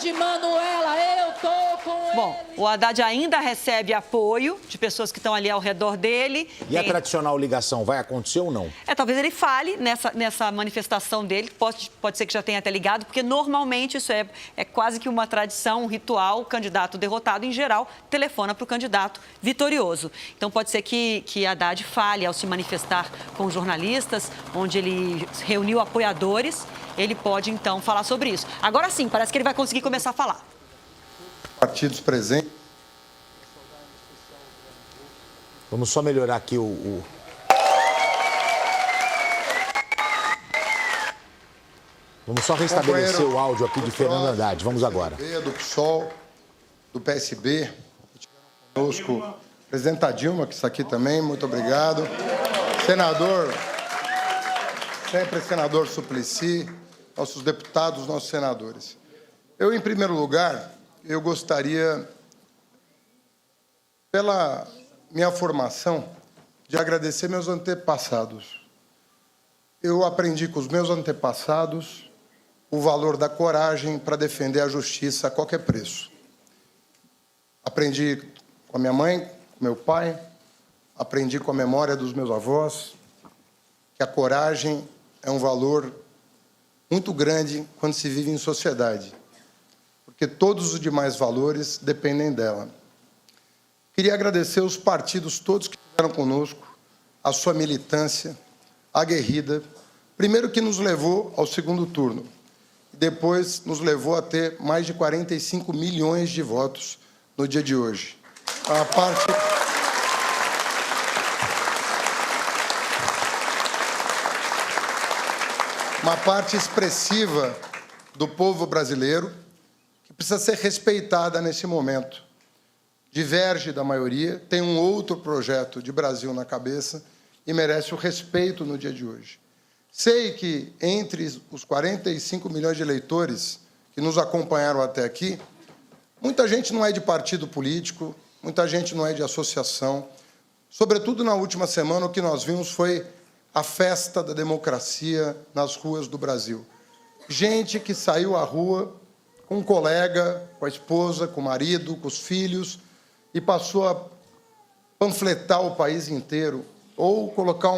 Haddad, Manuela, eu tô com ele. Bom, o Haddad ainda recebe apoio de pessoas que estão ali ao redor dele. E a tradicional ligação vai acontecer ou não? Talvez ele fale nessa manifestação dele, pode ser que já tenha até ligado, porque normalmente isso é quase que uma tradição, um ritual, o candidato derrotado, em geral, telefona para o candidato vitorioso. Então pode ser que Haddad fale ao se manifestar com jornalistas, onde ele reuniu apoiadores, ele pode então falar sobre isso. Agora sim, parece que ele vai conseguir começar a falar. Partidos presentes. Vamos só melhorar aqui Vamos só restabelecer o áudio aqui de Fernando Haddad. Vamos agora. Do PSOL, do PSB, conosco, o presidente Dilma, que está aqui também, muito obrigado. Senador, sempre senador Suplicy, nossos deputados, nossos senadores. Eu, em primeiro lugar, eu gostaria, pela minha formação, de agradecer meus antepassados. Eu aprendi com os meus antepassados o valor da coragem para defender a justiça a qualquer preço. Aprendi com a minha mãe, com meu pai, aprendi com a memória dos meus avós, que a coragem é um valor muito grande quando se vive em sociedade, porque todos os demais valores dependem dela. Queria agradecer os partidos todos que estiveram conosco, a sua militância aguerrida, primeiro que nos levou ao segundo turno, e depois nos levou a ter mais de 45 milhões de votos no dia de hoje. Uma parte expressiva do povo brasileiro que precisa ser respeitada nesse momento. Diverge da maioria, tem um outro projeto de Brasil na cabeça e merece o respeito no dia de hoje. Sei que entre os 45 milhões de eleitores que nos acompanharam até aqui, muita gente não é de partido político, muita gente não é de associação. Sobretudo na última semana, o que nós vimos foi a festa da democracia nas ruas do Brasil. Gente que saiu à rua com um colega, com a esposa, com o marido, com os filhos, e passou a panfletar o país inteiro, ou colocar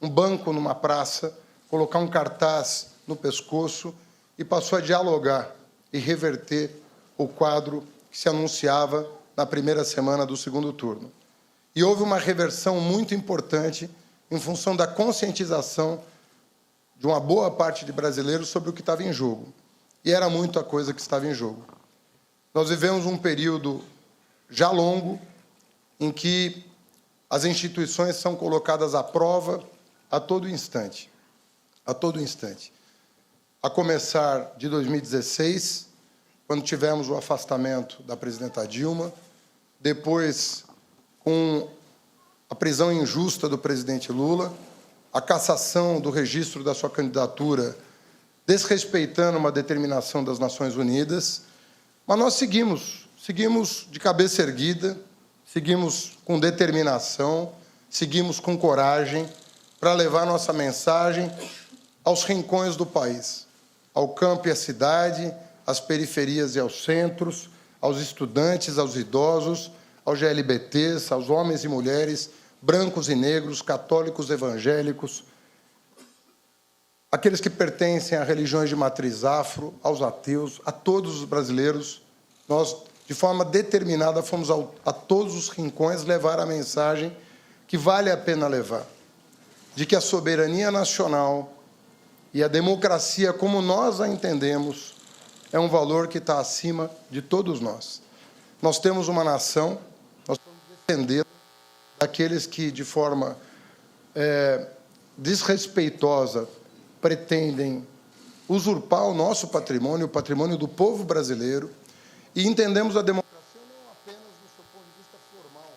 um banco numa praça, colocar um cartaz no pescoço, e passou a dialogar e reverter o quadro que se anunciava na primeira semana do segundo turno. E houve uma reversão muito importante em função da conscientização de uma boa parte de brasileiros sobre o que estava em jogo. E era muita coisa que estava em jogo. Nós vivemos um período já longo, em que as instituições são colocadas à prova a todo instante. A todo instante. A começar de 2016, quando tivemos o afastamento da presidenta Dilma, depois com a prisão injusta do presidente Lula, a cassação do registro da sua candidatura, desrespeitando uma determinação das Nações Unidas, mas nós seguimos de cabeça erguida, seguimos com determinação, seguimos com coragem para levar nossa mensagem aos rincões do país, ao campo e à cidade, às periferias e aos centros, aos estudantes, aos idosos, aos GLBTs, aos homens e mulheres, brancos e negros, católicos, evangélicos, aqueles que pertencem a religiões de matriz afro, aos ateus, a todos os brasileiros. Nós, de forma determinada, fomos a todos os rincões levar a mensagem que vale a pena levar, de que a soberania nacional e a democracia, como nós a entendemos, é um valor que está acima de todos nós. Nós temos uma nação, nós temos que defender daqueles que, de forma desrespeitosa, pretendem usurpar o nosso patrimônio, o patrimônio do povo brasileiro, e entendemos a democracia não apenas do seu ponto de vista formal,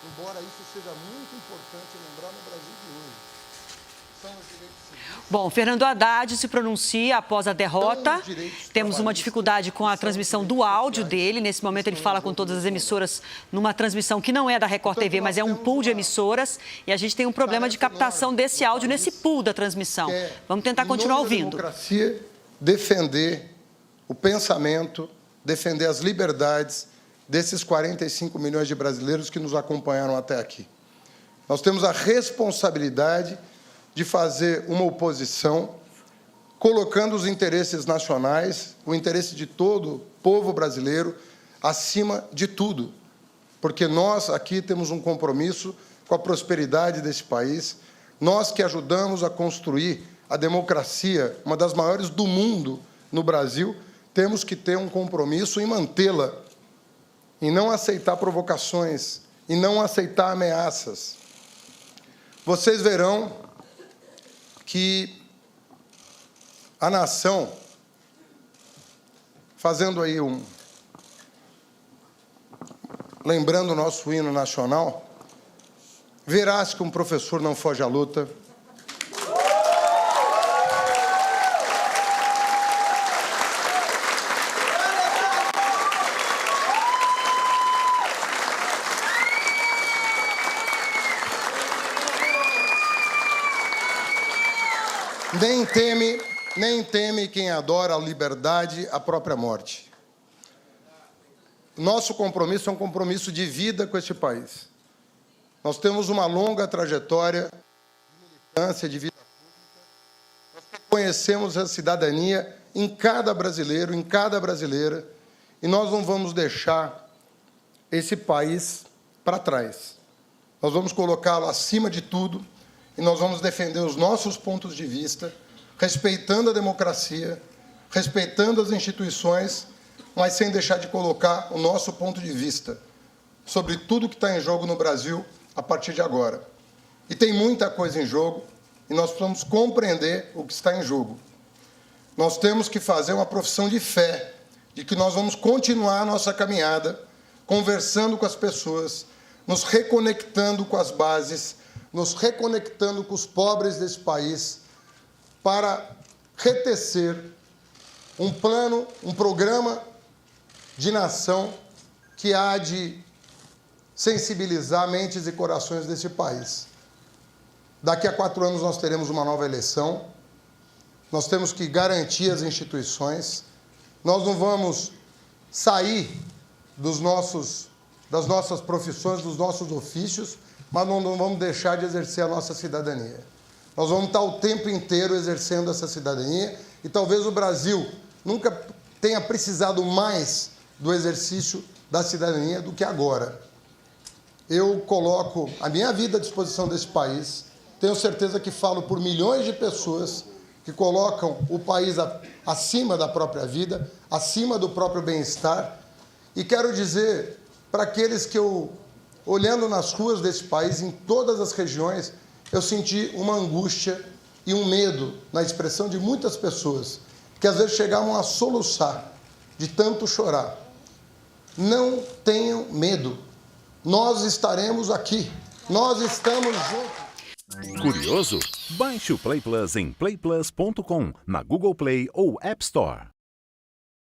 embora isso seja muito importante lembrar no Brasil de hoje. São os direitos civis. Bom, Fernando Haddad se pronuncia após a derrota. Temos uma dificuldade com a transmissão do áudio dele. Nesse momento ele fala com todas as emissoras numa transmissão que não é da Record TV, mas é um pool de emissoras. E a gente tem um problema de captação desse áudio nesse pool da transmissão. Vamos tentar continuar ouvindo. Democracia, defender o o pensamento, defender as liberdades desses 45 milhões de brasileiros que nos acompanharam até aqui. Nós temos a responsabilidade de fazer uma oposição colocando os interesses nacionais, o interesse de todo o povo brasileiro, acima de tudo. Porque nós aqui temos um compromisso com a prosperidade desse país, nós que ajudamos a construir a democracia, uma das maiores do mundo no Brasil, temos que ter um compromisso em mantê-la, em não aceitar provocações, em não aceitar ameaças. Vocês verão que a nação, fazendo aí lembrando o nosso hino nacional, verás que um professor não foge à luta. Nem teme quem adora a liberdade, a própria morte. Nosso compromisso é um compromisso de vida com este país. Nós temos uma longa trajetória de militância, de vida pública. Nós conhecemos a cidadania em cada brasileiro, em cada brasileira, e nós não vamos deixar esse país para trás. Nós vamos colocá-lo acima de tudo e nós vamos defender os nossos pontos de vista, respeitando a democracia, respeitando as instituições, mas sem deixar de colocar o nosso ponto de vista sobre tudo que está em jogo no Brasil a partir de agora. E tem muita coisa em jogo e nós precisamos compreender o que está em jogo. Nós temos que fazer uma profissão de fé, de que nós vamos continuar a nossa caminhada, conversando com as pessoas, nos reconectando com as bases, nos reconectando com os pobres desse país, para retecer um plano, um programa de nação que há de sensibilizar mentes e corações desse país. Daqui a 4 anos nós teremos uma nova eleição, nós temos que garantir as instituições, nós não vamos sair das nossas profissões, dos nossos ofícios, mas não vamos deixar de exercer a nossa cidadania. Nós vamos estar o tempo inteiro exercendo essa cidadania e talvez o Brasil nunca tenha precisado mais do exercício da cidadania do que agora. Eu coloco a minha vida à disposição desse país, tenho certeza que falo por milhões de pessoas que colocam o país acima da própria vida, acima do próprio bem-estar, e quero dizer para aqueles que olhando nas ruas desse país, em todas as regiões, eu senti uma angústia e um medo na expressão de muitas pessoas, que às vezes chegavam a soluçar de tanto chorar. Não tenham medo. Nós estaremos aqui. Nós estamos juntos. Curioso? Baixe o Play Plus em playplus.com, na Google Play ou App Store.